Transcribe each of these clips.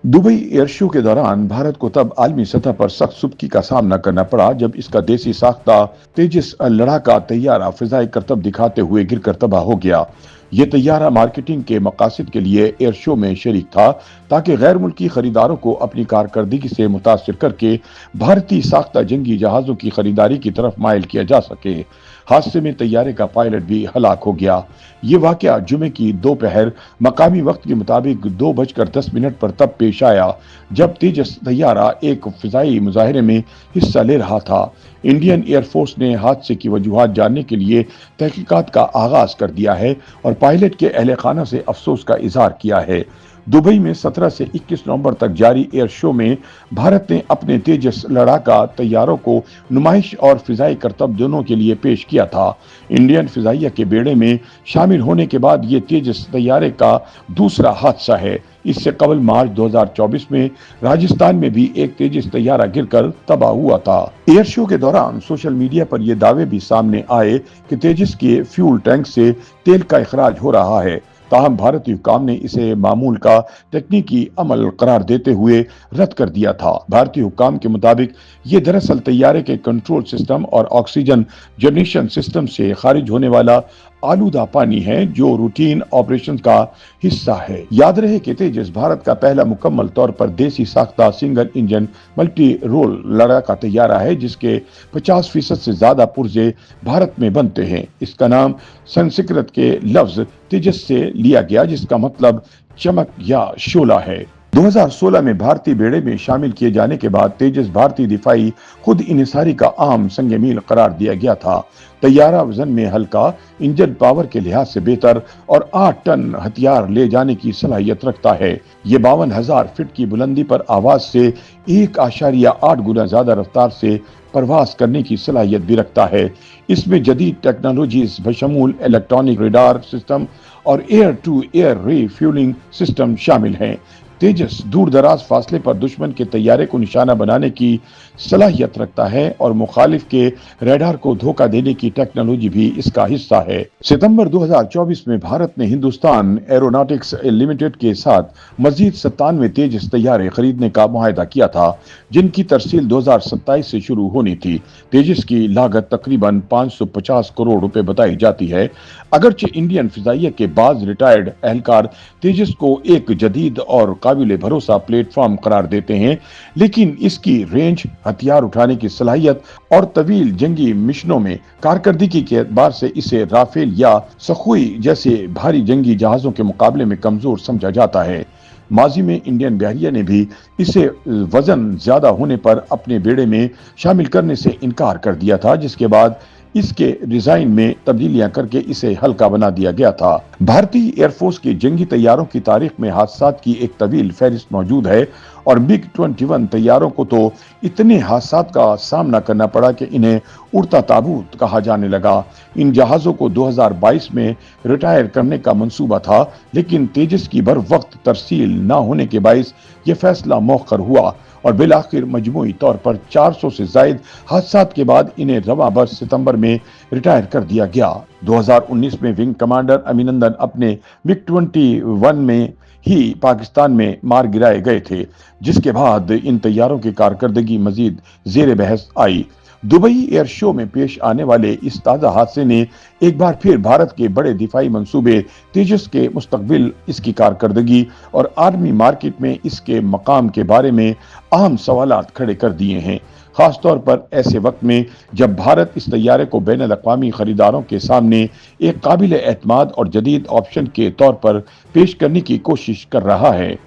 Dubai air show के दौरान भारत को तब आलमी सतह पर सख्त सुबकी का सामना करना पड़ा जब इसका देसी साख्ता तेजस लड़ाका तैयारा फिजाई करतब दिखाते हुए गिरकर तबाह हो गया। ये तैयारा मार्केटिंग के मकासद के लिए एयर शो में शरीक था ताकि गैर मुल्की खरीदारों को अपनी कारकर्दगी से मुतासिर करके भारतीय साख्ता जंगी जहाजों की खरीदारी की तरफ माइल किया जा सके। हादसे में तैयारे का पायलट भी हलाक हो गया। ये वाकया जुमे की दोपहर मकामी वक्त के मुताबिक 2:10 पर तब पेश आया जब तेजस तैयारा एक फिजाई मुजाहरे में हिस्सा ले रहा था। इंडियन एयरफोर्स ने हादसे की वजूहात जानने के लिए तहकीकात का आगाज कर दिया है और पायलट के अहले खाना से अफसोस का इजहार किया है। दुबई में 17 से 21 नवंबर तक जारी एयर शो में भारत ने अपने तेजस लड़ाका तैयारों को नुमाइश और फिजाई करतब दोनों के लिए पेश किया था। इंडियन फिजाइया के बेड़े में शामिल होने के बाद ये तेजस तैयारे का दूसरा हादसा है। इससे कबल मार्च 2024 में राजस्थान में भी एक तेजस तैयारा गिरकर तबाह हुआ था। एयर शो के दौरान सोशल मीडिया पर यह दावे भी सामने आए कि तेजस के फ्यूल टैंक से तेल का इखराज हो रहा है। ताहम भारतीय हुक्काम ने इसे मामूल का तकनीकी अमल करार देते हुए रद्द कर दिया था। भारतीय हुक्काम के मुताबिक ये दरअसल तैयारे के कंट्रोल सिस्टम और ऑक्सीजन जनरेशन सिस्टम से खारिज होने वाला आलूदा पानी है जो रूटीन ऑपरेशन का हिस्सा है। याद रहे कि तेजस भारत का पहला मुकम्मल तौर पर देसी साख्ता सिंगल इंजन मल्टी रोल लड़ाका तैयारा है जिसके 50% से ज्यादा पुर्जे भारत में बनते हैं। इसका नाम संस्कृत के लफ्ज तेजस से लिया गया जिसका मतलब चमक या शोला है। 2016 में भारतीय बेड़े में शामिल किए जाने के बाद तेजस भारतीय दिफाई खुद इन्हिसारी का अहम संग मील करार दिया गया था। तैयारा वजन में हल्का, इंजन पावर के लिहाज से बेहतर और 8 टन हथियार ले जाने की सलाहियत रखता है। ये 52,000 फीट की बुलंदी पर आवाज से 1.8 गुना ज्यादा रफ्तार से परवास करने की सलाहियत भी रखता है। इसमें जदीद टेक्नोलॉजीज बशमूल इलेक्ट्रॉनिक रेडार सिस्टम और air to air refuelling system शामिल हैं। तेजस दूर दराज फासले पर दुश्मन के तैयारे को निशाना बनाने की सलाहियत रखता है और मुखालिफ के रडार को धोखा देने की टेक्नोलॉजी भी इसका हिस्सा है। सितंबर 2024 में भारत ने हिंदुस्तान एरोनॉटिक्स लिमिटेड के साथ मजीद 97 तेजस तैयारे खरीदने का मुआहदा किया था जिनकी तरसील 2027 से शुरू होनी थी। तेजस की लागत तकरीबन 550 करोड़ रुपए बताई जाती है। अगरचे इंडियन फिजाइया के बाज रिटायर्ड एहलकार तेजस को एक जदीद और काबिल भरोसा प्लेटफॉर्म करार देते हैं, लेकिन इसकी रेंज, हथियार उठाने की सलाहियत और तवील जंगी मिशनों में कारकर्दगी के एतबार से इसे राफेल या सखुई जैसे भारी जंगी जहाजों के मुकाबले में कमजोर समझा जाता है। माजी में इंडियन बहरिया ने भी इसे वजन ज्यादा होने पर अपने बेड़े में शामिल करने से इनकार कर दिया था, जिसके बाद इसके डिजाइन में तब्दीलियां करके इसे हल्का बना दिया गया था। भारतीय एयरफोर्स के जंगी तैयारों की तारीख में हादसात की एक तवील फहरिस्त मौजूद है और MiG-21 तैयारों को तो इतने हादसात का सामना करना पड़ा कि इन्हें उड़ता ताबूत कहा जाने लगा। इन जहाजों को 2022 में रिटायर करने का मंसूबा था, लेकिन तेजस की बर वक्त तरसील न होने के बाइस ये फैसला मौखर हुआ और बिलाखिर मजमूई तौर पर 400 से जायद हादसात के बाद इन्हें रवा बरस सितंबर में रिटायर कर दिया गया। 2019 में विंग कमांडर अभिनंदन अपने MiG-21 में ही पाकिस्तान में मार गिराए गए थे, जिसके बाद इन तैयारों की कारकर्दगी मजीद जेर बहस आई। दुबई एयर शो में पेश आने वाले इस ताज़ा हादसे ने एक बार फिर भारत के बड़े दिफाई मंसूबे तेजस के मुस्तकबिल, इसकी कारकर्दगी और आर्मी मार्केट में इसके मकाम के बारे में अहम सवालात खड़े कर दिए हैं, खास तौर पर ऐसे वक्त में जब भारत इस तैयारे को बैनुल अक़वामी खरीदारों के सामने एक काबिल एतमाद और जदीद ऑप्शन के तौर पर पेश करने की कोशिश कर रहा है।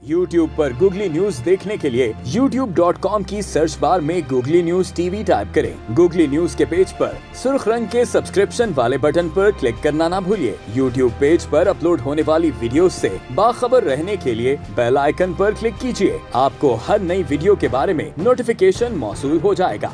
YouTube पर गूगली न्यूज देखने के लिए youtube.com की सर्च बार में गूगली न्यूज टीवी टाइप करें। गूगली न्यूज के पेज पर सुर्ख रंग के सब्सक्रिप्शन वाले बटन पर क्लिक करना ना भूलिए। YouTube पेज पर अपलोड होने वाली वीडियो से बाखबर रहने के लिए बेल आइकन पर क्लिक कीजिए। आपको हर नई वीडियो के बारे में नोटिफिकेशन मौसूल हो जाएगा।